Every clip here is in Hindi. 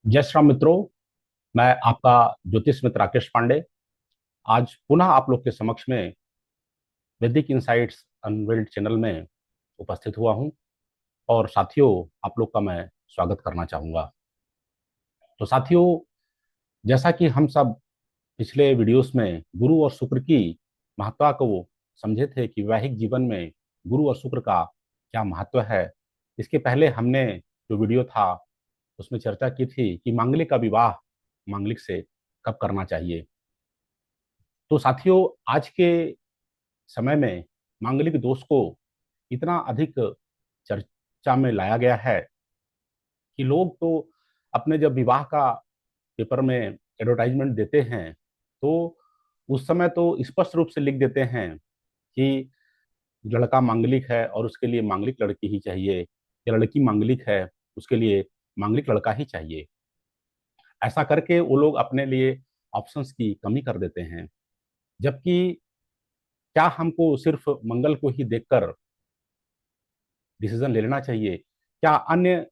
जय श्री राम मित्रों। मैं आपका ज्योतिष मित्र राकेश पांडे आज पुनः आप लोग के समक्ष में वैदिक इंसाइट्स अनवेल्ड चैनल में उपस्थित हुआ हूं। और साथियों, आप लोग का मैं स्वागत करना चाहूंगा। तो साथियों, जैसा कि हम सब पिछले वीडियोस में गुरु और शुक्र की महत्ता को समझे थे कि वैवाहिक जीवन में गुरु और शुक्र का क्या महत्व है। इसके पहले हमने जो वीडियो था उसमें चर्चा की थी कि मांगलिक का विवाह मांगलिक से कब करना चाहिए। तो साथियों, आज के समय में मांगलिक दोष को इतना अधिक चर्चा में लाया गया है कि लोग तो अपने जब विवाह का पेपर में एडवर्टाइजमेंट देते हैं तो उस समय तो स्पष्ट रूप से लिख देते हैं कि लड़का मांगलिक है और उसके लिए मांगलिक लड़की ही चाहिए, या लड़की मांगलिक है उसके लिए मांगलिक लड़का ही चाहिए। ऐसा करके वो लोग अपने लिए ऑप्शंस की कमी कर देते हैं। जबकि क्या हमको सिर्फ मंगल को ही देखकर डिसीजन ले लेना चाहिए? क्या अन्य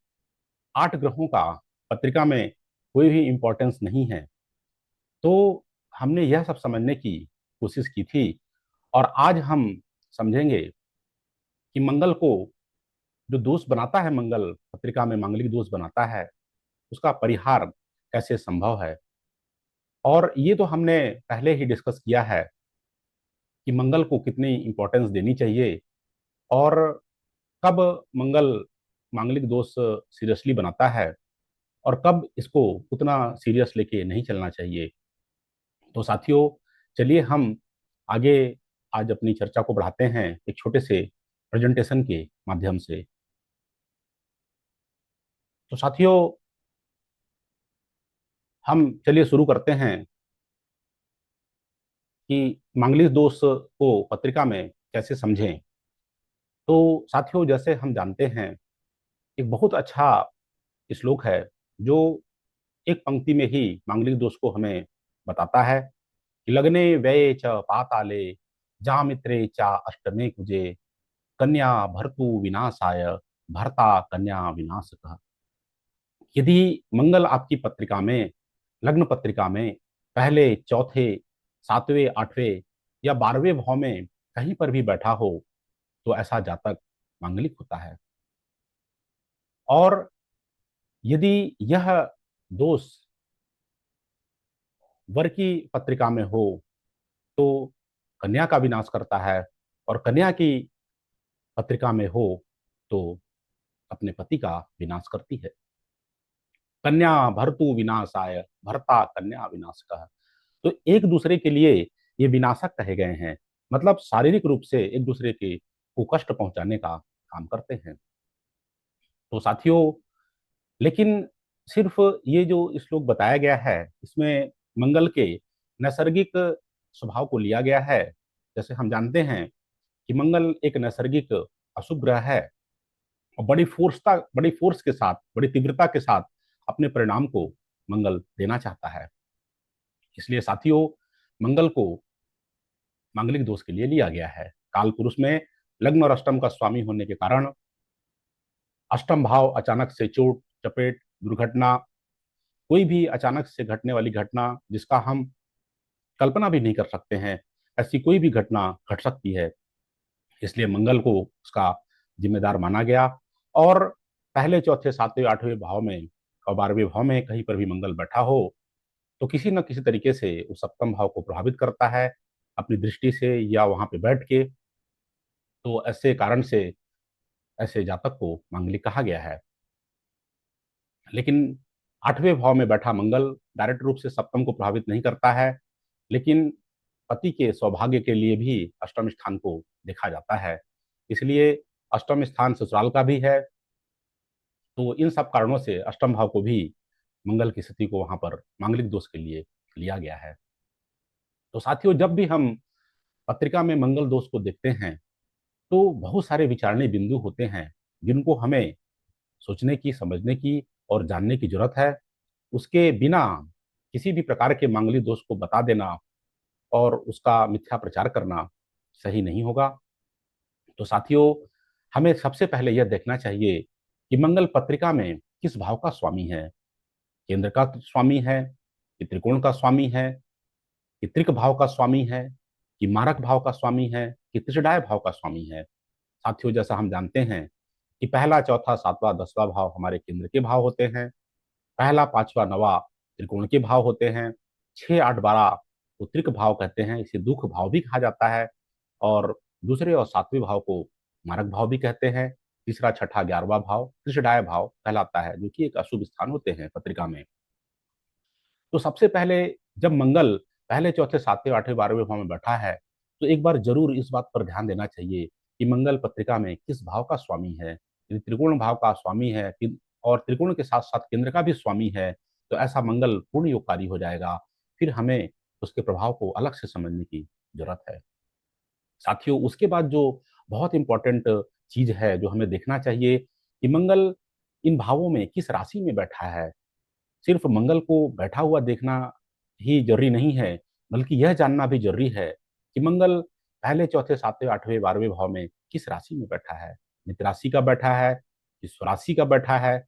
8 ग्रहों का पत्रिका में कोई भी इंपॉर्टेंस नहीं है? तो हमने यह सब समझने की कोशिश की थी और आज हम समझेंगे कि मंगल को जो दोष बनाता है, मंगल पत्रिका में मांगलिक दोष बनाता है, उसका परिहार कैसे संभव है। और ये तो हमने पहले ही डिस्कस किया है कि मंगल को कितनी इंपॉर्टेंस देनी चाहिए और कब मंगल मांगलिक दोष सीरियसली बनाता है और कब इसको उतना सीरियस लेके नहीं चलना चाहिए। तो साथियों, चलिए हम आगे आज अपनी चर्चा को बढ़ाते हैं एक छोटे से प्रेजेंटेशन के माध्यम से। तो साथियों, हम चलिए शुरू करते हैं कि मांगलिक दोष को पत्रिका में कैसे समझें। तो साथियों, जैसे हम जानते हैं, एक बहुत अच्छा श्लोक है जो एक पंक्ति में ही मांगलिक दोष को हमें बताता है कि लग्ने व्यये च पाताले जामित्रे च अष्टमे कुजे कन्या भर्तु विनाशाय भर्ता कन्या विनाशकः। यदि मंगल आपकी पत्रिका में, लग्न पत्रिका में पहले, चौथे, सातवें, आठवें या 12वें भाव में कहीं पर भी बैठा हो तो ऐसा जातक मांगलिक होता है। और यदि यह दोष वर की पत्रिका में हो तो कन्या का विनाश करता है, और कन्या की पत्रिका में हो तो अपने पति का विनाश करती है। कन्या भर्तु विनाशाय भर्ता कन्या विनाश का। तो एक दूसरे के लिए ये विनाशक कहे गए हैं, मतलब शारीरिक रूप से एक दूसरे के को कष्ट पहुंचाने का काम करते हैं। तो साथियों, लेकिन सिर्फ ये जो श्लोक बताया गया है इसमें मंगल के नैसर्गिक स्वभाव को लिया गया है। जैसे हम जानते हैं कि मंगल एक नैसर्गिक अशुभ ग्रह है और बड़ी फोर्स के साथ, बड़ी तीव्रता के साथ अपने परिणाम को मंगल देना चाहता है। इसलिए साथियों, मंगल को मांगलिक दोष के लिए लिया गया है। काल पुरुष में लग्न और अष्टम का स्वामी होने के कारण अष्टम भाव अचानक से चोट, चपेट, दुर्घटना, कोई भी अचानक से घटने वाली घटना जिसका हम कल्पना भी नहीं कर सकते हैं, ऐसी कोई भी घटना घट सकती है। इसलिए मंगल को उसका जिम्मेदार माना गया। और पहले, चौथे, सातवें, आठवें भाव में और 12वें भाव में कहीं पर भी मंगल बैठा हो तो किसी न किसी तरीके से उस सप्तम भाव को प्रभावित करता है अपनी दृष्टि से या वहां पे बैठ के। तो ऐसे कारण से ऐसे जातक को मांगलिक कहा गया है। लेकिन 8वें भाव में बैठा मंगल डायरेक्ट रूप से सप्तम को प्रभावित नहीं करता है, लेकिन पति के सौभाग्य के लिए भी अष्टम स्थान को देखा जाता है। इसलिए अष्टम स्थान ससुराल का भी है। तो इन सब कारणों से अष्टम भाव को भी मंगल की स्थिति को वहां पर मांगलिक दोष के लिए लिया गया है। तो साथियों, जब भी हम पत्रिका में मंगल दोष को देखते हैं तो बहुत सारे विचारणीय बिंदु होते हैं जिनको हमें सोचने की, समझने की और जानने की जरूरत है। उसके बिना किसी भी प्रकार के मांगलिक दोष को बता देना और उसका मिथ्या प्रचार करना सही नहीं होगा। तो साथियों, हमें सबसे पहले यह देखना चाहिए कि मंगल पत्रिका में किस भाव का स्वामी है। केंद्र का स्वामी है, कि त्रिकोण का स्वामी है, कि त्रिक भाव का स्वामी है, कि मारक भाव का स्वामी है, कि त्रिषडाय भाव का स्वामी है। साथियों, जैसा हम जानते हैं कि पहला, चौथा, सातवां, 10वां भाव हमारे केंद्र के भाव होते हैं। पहला, पांचवा, नवा त्रिकोण के भाव होते हैं। 6, 8, 12 को त्रिक भाव कहते हैं, इसे दुख भाव भी कहा जाता है। और दूसरे और सातवें भाव को मारक भाव भी कहते हैं। तीसरा, छठा, 11वां भाव त्रिषडाय भाव कहलाता है, जो कि एक अशुभ स्थान होते हैं पत्रिका में। तो सबसे पहले जब मंगल पहले, चौथे, सातवें, आठवें, 12वें भाव में बैठा है, तो एक बार जरूर इस बात पर ध्यान देना चाहिए कि मंगल पत्रिका में किस भाव का स्वामी है। यदि त्रिकोण भाव का स्वामी है और त्रिकोण के साथ साथ केंद्र का भी स्वामी है, तो ऐसा मंगल पूर्ण योगकारी हो जाएगा। फिर हमें उसके प्रभाव को अलग से समझने की जरूरत है। साथियों, उसके बाद जो बहुत इंपॉर्टेंट चीज है जो हमें देखना चाहिए कि मंगल इन भावों में किस राशि में बैठा है। सिर्फ मंगल को बैठा हुआ देखना ही जरूरी नहीं है, बल्कि यह जानना भी जरूरी है कि मंगल पहले, चौथे, सातवें, आठवें, 12वें भाव में किस राशि में बैठा है। मित्र राशि का बैठा है, कि स्वराशि का बैठा है,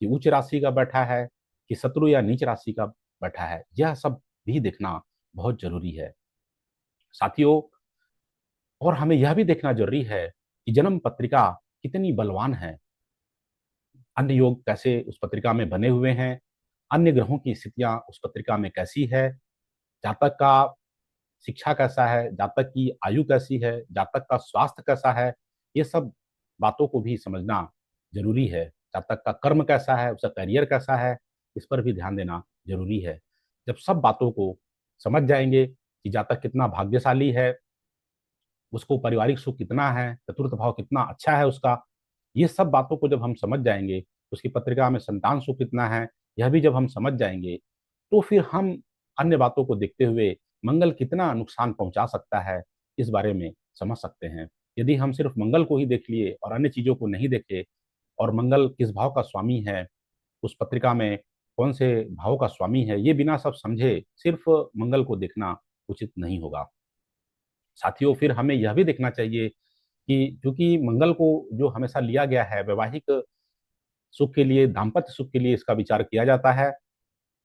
कि उच्च राशि का बैठा है, कि शत्रु या नीच राशि का बैठा है। यह सब भी देखना बहुत जरूरी है साथियों। और हमें यह भी देखना जरूरी है कि जन्म पत्रिका कितनी बलवान है, अन्य योग कैसे उस पत्रिका में बने हुए हैं, अन्य ग्रहों की स्थितियां उस पत्रिका में कैसी है, जातक का शिक्षा कैसा है, जातक की आयु कैसी है, जातक का स्वास्थ्य कैसा है। ये सब बातों को भी समझना जरूरी है। जातक का कर्म कैसा है, उसका करियर कैसा है, इस पर भी ध्यान देना जरूरी है। जब सब बातों को समझ जाएंगे कि जातक कितना भाग्यशाली है, उसको पारिवारिक सुख कितना है, चतुर्थ भाव कितना अच्छा है उसका, ये सब बातों को जब हम समझ जाएंगे, उसकी पत्रिका में संतान सुख कितना है, यह भी जब हम समझ जाएंगे, तो फिर हम अन्य बातों को देखते हुए मंगल कितना नुकसान पहुंचा सकता है, इस बारे में समझ सकते हैं। यदि हम सिर्फ मंगल को ही देख लिए और अन्य चीजों को नहीं देखे, और मंगल किस भाव का स्वामी है, उस पत्रिका में कौन से भाव का स्वामी है, ये बिना सब समझे सिर्फ मंगल को देखना उचित नहीं होगा। साथियों, फिर हमें यह भी देखना चाहिए कि क्योंकि मंगल को जो हमेशा लिया गया है वैवाहिक सुख के लिए, दाम्पत्य सुख के लिए इसका विचार किया जाता है,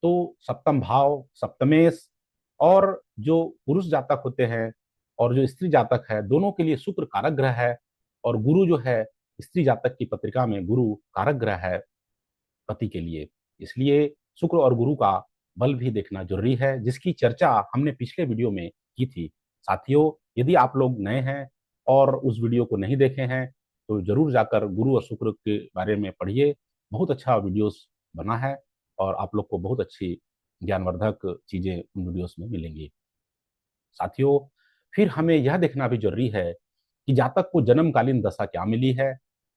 तो सप्तम भाव, सप्तमेश, और जो पुरुष जातक होते हैं और जो स्त्री जातक है, दोनों के लिए शुक्र कारक ग्रह है। और गुरु जो है, स्त्री जातक की पत्रिका में गुरु कारक ग्रह है पति के लिए। इसलिए शुक्र और गुरु का बल भी देखना जरूरी है, जिसकी चर्चा हमने पिछले वीडियो में की थी। साथियों, यदि आप लोग नए हैं और उस वीडियो को नहीं देखे हैं, तो जरूर जाकर गुरु और शुक्र के बारे में पढ़िए। बहुत अच्छा वीडियोस बना है और आप लोग को बहुत अच्छी ज्ञानवर्धक चीजें उन वीडियोस में मिलेंगी। साथियों, फिर हमें यह देखना भी जरूरी है कि जातक को जन्मकालीन दशा क्या मिली है,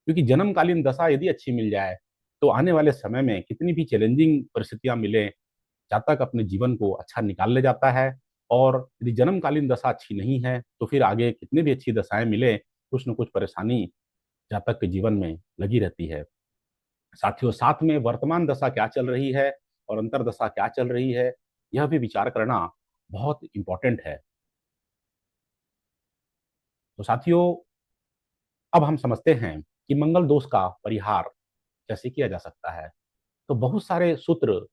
क्योंकि जन्मकालीन दशा यदि अच्छी मिल जाए, तो आने वाले समय में कितनी भी चैलेंजिंग परिस्थितियां मिले, जातक अपने जीवन को अच्छा निकाल ले जाता है। और यदि जन्मकालीन दशा अच्छी नहीं है, तो फिर आगे कितनी भी अच्छी दशाएं मिले, कुछ न कुछ परेशानी जातक के जीवन में लगी रहती है। साथियों, साथ में वर्तमान दशा क्या चल रही है और अंतरदशा क्या चल रही है, यह भी विचार करना बहुत इंपॉर्टेंट है। तो साथियों, अब हम समझते हैं कि मंगल दोष का परिहार कैसे किया जा सकता है। तो बहुत सारे सूत्र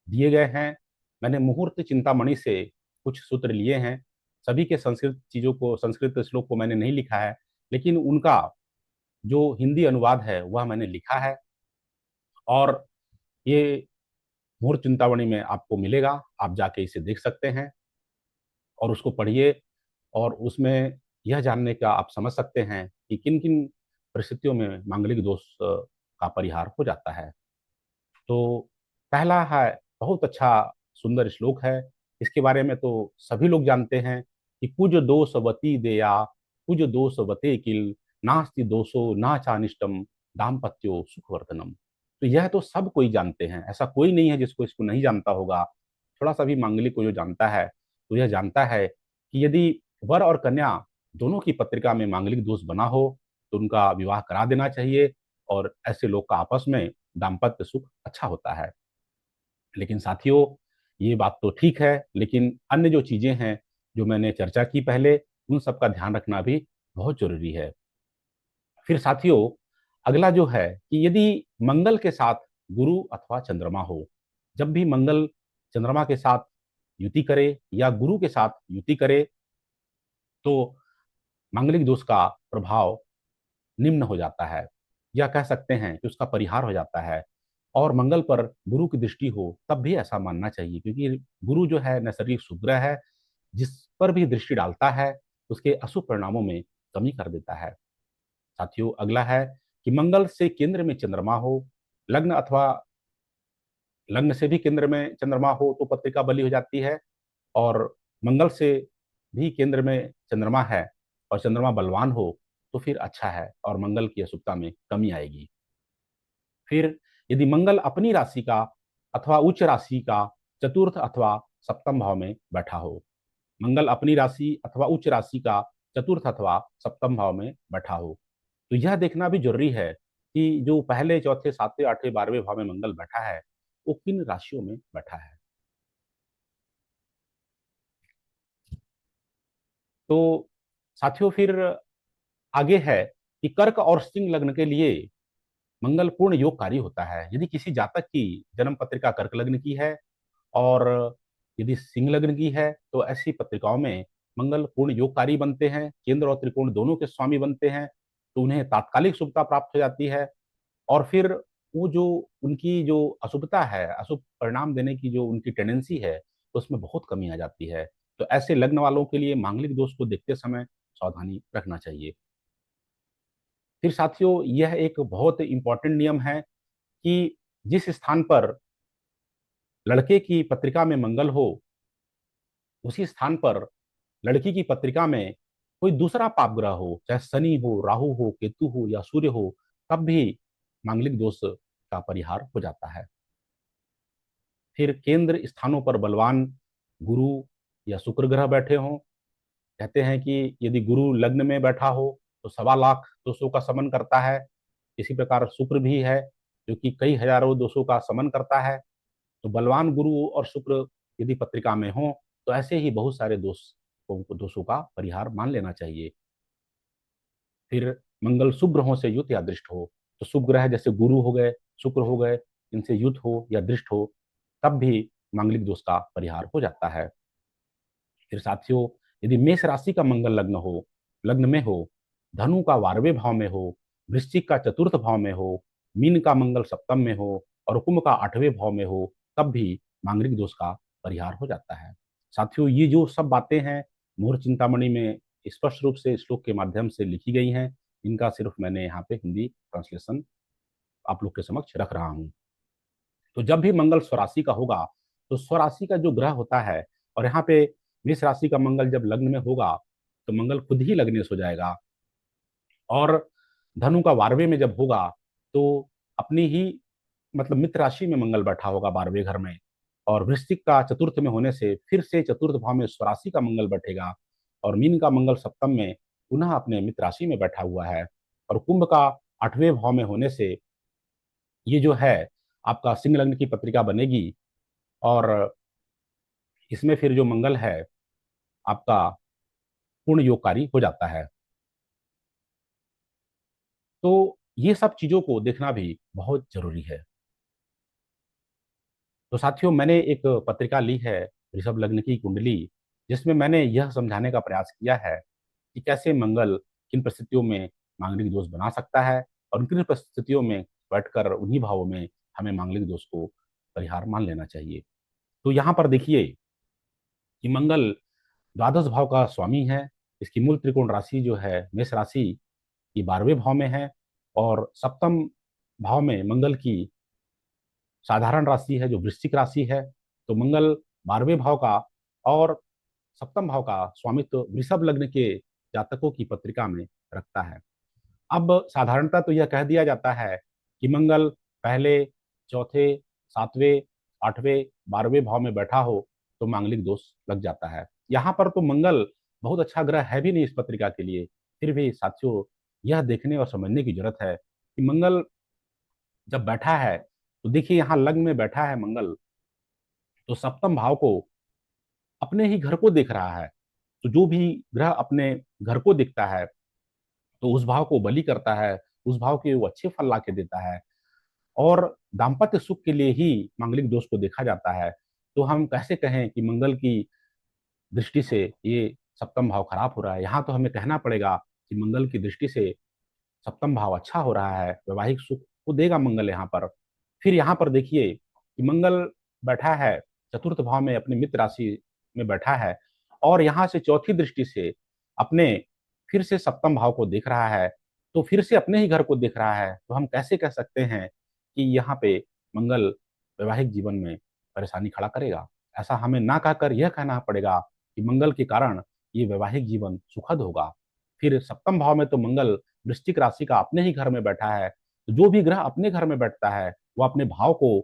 दिए गए हैं। मैंने मुहूर्त चिंतामणि से कुछ सूत्र लिए हैं। सभी के संस्कृत चीजों को, संस्कृत श्लोक को मैंने नहीं लिखा है, लेकिन उनका जो हिंदी अनुवाद है वह मैंने लिखा है। और ये मुहूर्त चिंतामणि में आपको मिलेगा, आप जाके इसे देख सकते हैं और उसको पढ़िए। और उसमें यह जानने का आप समझ सकते हैं कि किन किन परिस्थितियों में मांगलिक दोष का परिहार हो जाता है। तो पहला है, बहुत अच्छा सुंदर श्लोक है। इसके बारे में तो सभी लोग जानते हैं कि कुज दोषवती देया, कुज दोषवते किल, नास्ति दोषो ना चानिष्टम, दाम्पत्यो सुखवर्धनम। तो यह तो सब कोई जानते हैं, ऐसा कोई नहीं है जिसको इसको नहीं जानता होगा। थोड़ा सा भी मांगलिक को जो जानता है, तो यह जानता है कि यदि वर और कन्या दोनों की पत्रिका में मांगलिक दोष बना हो, तो उनका विवाह करा देना चाहिए और ऐसे लोग का आपस में दाम्पत्य सुख अच्छा होता है। लेकिन साथियों, ये बात तो ठीक है, लेकिन अन्य जो चीजें हैं जो मैंने चर्चा की पहले, उन सब का ध्यान रखना भी बहुत जरूरी है। फिर साथियों, अगला जो है कि यदि मंगल के साथ गुरु अथवा चंद्रमा हो, जब भी मंगल चंद्रमा के साथ युति करे या गुरु के साथ युति करे तो मांगलिक दोष का प्रभाव निम्न हो जाता है, या कह सकते हैं कि उसका परिहार हो जाता है। और मंगल पर गुरु की दृष्टि हो तब भी ऐसा मानना चाहिए, क्योंकि गुरु जो है नैसर्गिक शुभ है, जिस पर भी दृष्टि डालता है उसके अशुभ परिणामों में कमी कर देता है। साथियों, अगला है कि मंगल से केंद्र में चंद्रमा हो, लग्न अथवा लग्न से भी केंद्र में चंद्रमा हो तो पत्रिका बली हो जाती है, और मंगल से भी केंद्र में चंद्रमा है और चंद्रमा बलवान हो तो फिर अच्छा है और मंगल की अशुभता में कमी आएगी। फिर यदि मंगल अपनी राशि का अथवा उच्च राशि का चतुर्थ अथवा सप्तम भाव में बैठा हो, मंगल अपनी राशि अथवा उच्च राशि का चतुर्थ अथवा सप्तम भाव में बैठा हो, तो यह देखना भी जरूरी है कि जो पहले चौथे सातवें आठवें बारहवें भाव में मंगल बैठा है वो किन राशियों में बैठा है। तो साथियों, फिर आगे है कि कर्क और सिंह लग्न के लिए मंगल पूर्ण योगकारी होता है। यदि किसी जातक की जन्म पत्रिका कर्क लग्न की है और यदि सिंह लग्न की है तो ऐसी पत्रिकाओं में मंगल पूर्ण योगकारी बनते हैं, केंद्र और त्रिकोण दोनों के स्वामी बनते हैं, तो उन्हें तात्कालिक शुभता प्राप्त हो जाती है। और फिर वो जो उनकी जो अशुभता है, अशुभ परिणाम देने की जो उनकी टेंडेंसी है, तो उसमें बहुत कमी आ जाती है। तो ऐसे लग्न वालों के लिए मांगलिक दोष को देखते समय सावधानी रखना चाहिए। फिर साथियों, यह एक बहुत इंपॉर्टेंट नियम है कि जिस स्थान पर लड़के की पत्रिका में मंगल हो, उसी स्थान पर लड़की की पत्रिका में कोई दूसरा पाप ग्रह हो, चाहे शनि हो, राहु हो, केतु हो या सूर्य हो, तब भी मांगलिक दोष का परिहार हो जाता है। फिर केंद्र स्थानों पर बलवान गुरु या शुक्र ग्रह बैठे हों, कहते हैं कि यदि गुरु लग्न में बैठा हो तो 1.25 लाख दोषों का समन करता है। इसी प्रकार शुक्र भी है जो कि कई हजारों दोषों का समन करता है। तो बलवान गुरु और शुक्र यदि पत्रिका में हो तो ऐसे ही बहुत सारे दोषों का परिहार मान लेना चाहिए। फिर मंगल शुभ ग्रहों से युत या दृष्ट हो, तो शुभ ग्रह जैसे गुरु हो गए, शुक्र हो गए, इनसे युत हो या दृष्ट हो तब भी मांगलिक दोष का परिहार हो जाता है। फिर साथियों, यदि मेष राशि का मंगल लग्न में हो, धनु का 12वें भाव में हो, वृश्चिक का चतुर्थ भाव में हो, मीन का मंगल सप्तम में हो और कुंभ का 8वें भाव में हो, तब भी मांगलिक दोष का परिहार हो जाता है। साथियों, ये जो सब बातें हैं मुहूर्त चिंतामणि में स्पष्ट रूप से श्लोक के माध्यम से लिखी गई हैं। इनका सिर्फ मैंने यहाँ पे हिंदी ट्रांसलेशन आप लोग के समक्ष रख रहा हूँ। तो जब भी मंगल स्वराशि का होगा तो स्वराशि का जो ग्रह होता है, और यहाँ पे मेष राशि का मंगल जब लग्न में होगा तो मंगल खुद ही लग्नेश हो जाएगा, और धनु का 12वें में जब होगा तो अपनी ही मतलब मित्र राशि में मंगल बैठा होगा 12वें घर में, और वृश्चिक का चतुर्थ में होने से फिर से चतुर्थ भाव में स्वराशि का मंगल बैठेगा, और मीन का मंगल सप्तम में पुनः अपने मित्र राशि में बैठा हुआ है, और कुंभ का 8वें भाव में होने से ये जो है आपका सिंह लग्न की पत्रिका बनेगी, और इसमें फिर जो मंगल है आपका पूर्ण योगकारी हो जाता है। तो ये सब चीजों को देखना भी बहुत जरूरी है। तो साथियों, मैंने एक पत्रिका ली है ऋषभ लग्न की कुंडली, जिसमें मैंने यह समझाने का प्रयास किया है कि कैसे मंगल किन परिस्थितियों में मांगलिक दोष बना सकता है और किन परिस्थितियों में बैठकर उन्हीं भावों में हमें मांगलिक दोष को परिहार मान लेना चाहिए। तो यहाँ पर देखिए कि मंगल द्वादश भाव का स्वामी है। इसकी मूल त्रिकोण राशि जो है मेष राशि, ये 12वें भाव में है, और सप्तम भाव में मंगल की साधारण राशि है जो वृश्चिक राशि है। तो मंगल 12वें भाव का और सप्तम भाव का स्वामित्व वृषभ लग्न के जातकों की पत्रिका में रखता है। अब साधारणतः तो यह कह दिया जाता है कि मंगल पहले, चौथे, सातवें, 8वें, 12वें भाव में बैठा हो तो मांगलिक दोष लग जाता है। यहाँ पर तो मंगल बहुत अच्छा ग्रह है भी नहीं इस पत्रिका के लिए, फिर भी साथियों यह देखने और समझने की जरूरत है कि मंगल जब बैठा है तो देखिए यहाँ लग्न में बैठा है मंगल, तो सप्तम भाव को अपने ही घर को देख रहा है। तो जो भी ग्रह अपने घर को दिखता है तो उस भाव को बलि करता है, उस भाव के वो अच्छे फल ला के देता है। और दाम्पत्य सुख के लिए ही मांगलिक दोष को देखा जाता है। तो हम कैसे कहें कि मंगल की दृष्टि से ये सप्तम भाव खराब हो रहा है? यहाँ तो हमें कहना पड़ेगा कि मंगल की दृष्टि से सप्तम भाव अच्छा हो रहा है, वैवाहिक सुख को देगा मंगल यहाँ पर। फिर यहाँ पर देखिए कि मंगल बैठा है चतुर्थ भाव में, अपने मित्र राशि में बैठा है, और यहाँ से चौथी दृष्टि से अपने फिर से सप्तम भाव को देख रहा है, तो फिर से अपने ही घर को देख रहा है। तो हम कैसे कह सकते हैं कि यहाँ पे मंगल वैवाहिक जीवन में परेशानी खड़ा करेगा? ऐसा हमें ना कहकर यह कहना पड़ेगा कि मंगल के कारण ये वैवाहिक जीवन सुखद होगा। फिर सप्तम भाव में तो मंगल वृश्चिक राशि का अपने ही घर में बैठा है, तो जो भी ग्रह अपने घर में बैठता है वो अपने भाव को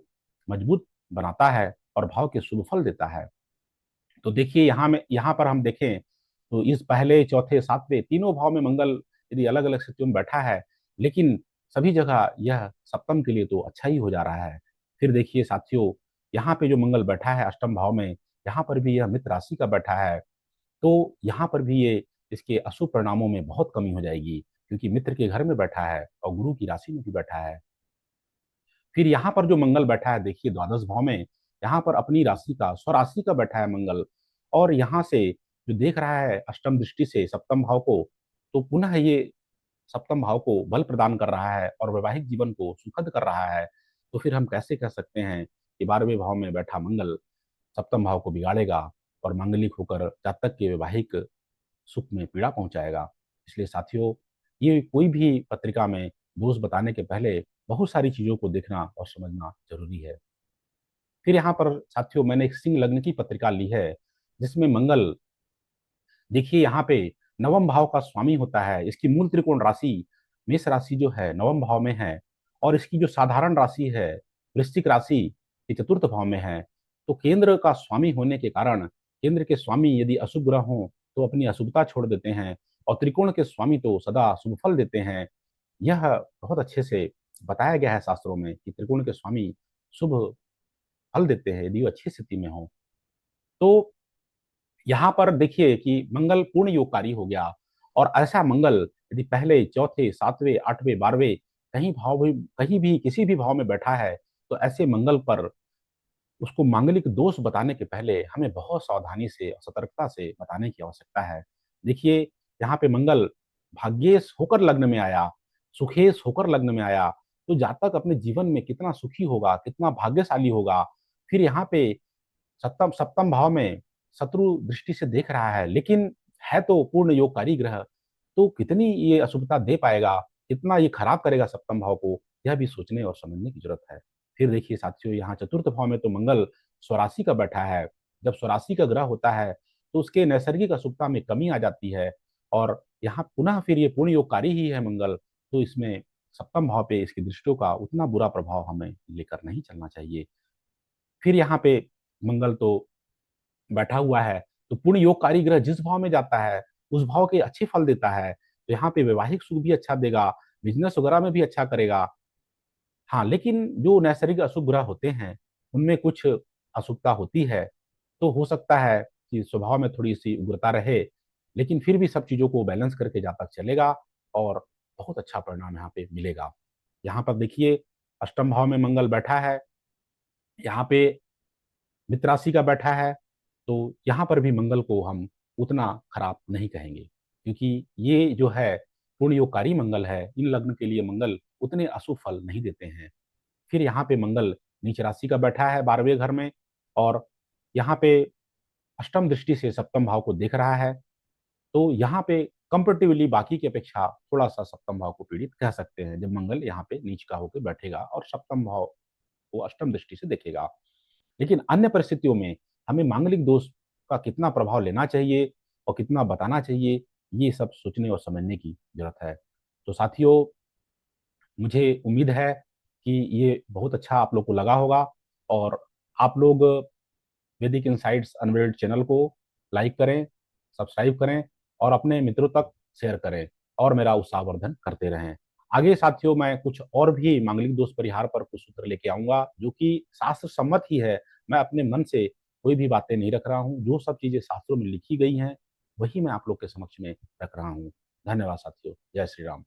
मजबूत बनाता है और भाव के शुभ फल देता है। तो देखिए यहाँ पर हम देखें तो इस पहले चौथे सातवें तीनों भाव में मंगल यदि अलग अलग स्थितियों में बैठा है, लेकिन सभी जगह यह सप्तम के लिए तो अच्छा ही हो जा रहा है। फिर देखिए साथियों, यहाँ पे जो मंगल बैठा है अष्टम भाव में, यहाँ पर भी यह मित्र राशि का बैठा है। तो यहाँ पर भी ये इसके अशुभ परिणामों में बहुत कमी हो जाएगी, क्योंकि मित्र के घर में बैठा है और गुरु की राशि में भी बैठा है। फिर यहाँ पर जो मंगल बैठा है देखिए द्वादश भाव में, यहाँ पर अपनी राशि का स्वराशि का बैठा है मंगल, और यहाँ से जो देख रहा है अष्टम दृष्टि से सप्तम भाव को, तो पुनः ये सप्तम भाव को बल प्रदान कर रहा है और वैवाहिक जीवन को सुखद कर रहा है। तो फिर हम कैसे कह सकते हैं कि 12वें भाव में बैठा मंगल सप्तम भाव को बिगाड़ेगा और मांगलिक होकर जातक के वैवाहिक सुख में पीड़ा पहुंचाएगा? इसलिए साथियों, ये कोई भी पत्रिका में दोष बताने के पहले बहुत सारी चीज़ों को देखना और समझना ज़रूरी है। फिर यहाँ पर साथियों मैंने एक सिंह लग्न की पत्रिका ली है, जिसमें मंगल देखिए यहाँ पे नवम भाव का स्वामी होता है। इसकी मूल त्रिकोण राशि मेष राशि जो है नवम भाव में है, और इसकी जो साधारण राशि है वृश्चिक राशि ये चतुर्थ भाव में है। तो केंद्र का स्वामी होने के कारण, केंद्र के स्वामी यदि अशुभ ग्रह हों तो अपनी अशुभता छोड़ देते हैं, और त्रिकोण के स्वामी तो सदा शुभ फल देते हैं। यह बहुत अच्छे से बताया गया है शास्त्रों में कि त्रिकोण के स्वामी शुभ फल देते हैं यदि वो अच्छी स्थिति में हो। तो यहाँ पर देखिए कि मंगल पूर्ण योगकारी हो गया, और ऐसा मंगल यदि पहले चौथे सातवें आठवें 12वें कहीं भी किसी भी भाव में बैठा है, तो ऐसे मंगल पर उसको मांगलिक दोष बताने के पहले हमें बहुत सावधानी से और सतर्कता से बताने की आवश्यकता है। देखिए यहाँ पे मंगल भाग्येश होकर लग्न में आया, सुखेश होकर लग्न में आया, तो जातक अपने जीवन में कितना सुखी होगा, कितना भाग्यशाली होगा। फिर यहाँ पे सप्तम सप्तम भाव में शत्रु दृष्टि से देख रहा है, लेकिन है तो पूर्ण योगकारी ग्रह, तो कितनी ये अशुभता दे पाएगा, कितना ये खराब करेगा सप्तम भाव को, यह भी सोचने और समझने की जरूरत है। फिर देखिए साथियों, यहाँ चतुर्थ भाव में तो मंगल स्वराशि का बैठा है। जब स्वराशि का ग्रह होता है तो उसके नैसर्गिक अशुभता में कमी आ जाती है, और यहाँ पुनः फिर ये पूर्ण योगकारी ही है मंगल, तो इसमें सप्तम भाव पे इसकी दृष्टियों का उतना बुरा प्रभाव हमें लेकर नहीं चलना चाहिए। फिर यहाँ पे मंगल तो बैठा हुआ है, तो पूर्ण योगकारी ग्रह जिस भाव में जाता है उस भाव के अच्छे फल देता है, तो यहाँ पे वैवाहिक सुख भी अच्छा देगा, बिजनेस वगैरह में भी अच्छा करेगा। हाँ, लेकिन जो नैसर्गिक अशुभ ग्रह होते हैं उनमें कुछ अशुभता होती है, तो हो सकता है कि स्वभाव में थोड़ी सी उग्रता रहे, लेकिन फिर भी सब चीजों को बैलेंस करके जातक चलेगा और बहुत अच्छा परिणाम यहाँ पे मिलेगा। यहाँ पर देखिए अष्टम भाव में मंगल बैठा है, यहाँ पे मित्र राशि का बैठा है, तो यहाँ पर भी मंगल को हम उतना खराब नहीं कहेंगे, क्योंकि ये जो है पूर्ण योगकारी मंगल है। इन लग्न के लिए मंगल उतने अशुभ फल नहीं देते हैं। फिर यहाँ पे मंगल नीच राशि का बैठा है 12वें घर में, और यहाँ पे अष्टम दृष्टि से सप्तम भाव को देख रहा है, तो यहाँ पे कंपेरेटिवली बाकी की अपेक्षा थोड़ा सा सप्तम भाव को पीड़ित कह सकते हैं, जब मंगल यहाँ पे नीच का होकर बैठेगा और सप्तम भाव को अष्टम दृष्टि से देखेगा। लेकिन अन्य परिस्थितियों में हमें मांगलिक दोष का कितना प्रभाव लेना चाहिए और कितना बताना चाहिए, ये सब सोचने और समझने की जरूरत है। तो साथियों, मुझे उम्मीद है कि ये बहुत अच्छा आप लोग को लगा होगा, और आप लोग वैदिक इनसाइट्स अनवेल्ड चैनल को लाइक करें, सब्सक्राइब करें और अपने मित्रों तक शेयर करें, और मेरा उत्साहवर्धन करते रहें। आगे साथियों मैं कुछ और भी मांगलिक दोष परिहार पर कुछ सूत्र लेके आऊंगा जो कि शास्त्र सम्मत ही है। मैं अपने मन से कोई भी बातें नहीं रख रहा हूँ, जो सब चीजें शास्त्रों में लिखी गई हैं वही मैं आप लोग के समक्ष में रख रहा हूँ। धन्यवाद साथियों, जय श्री राम।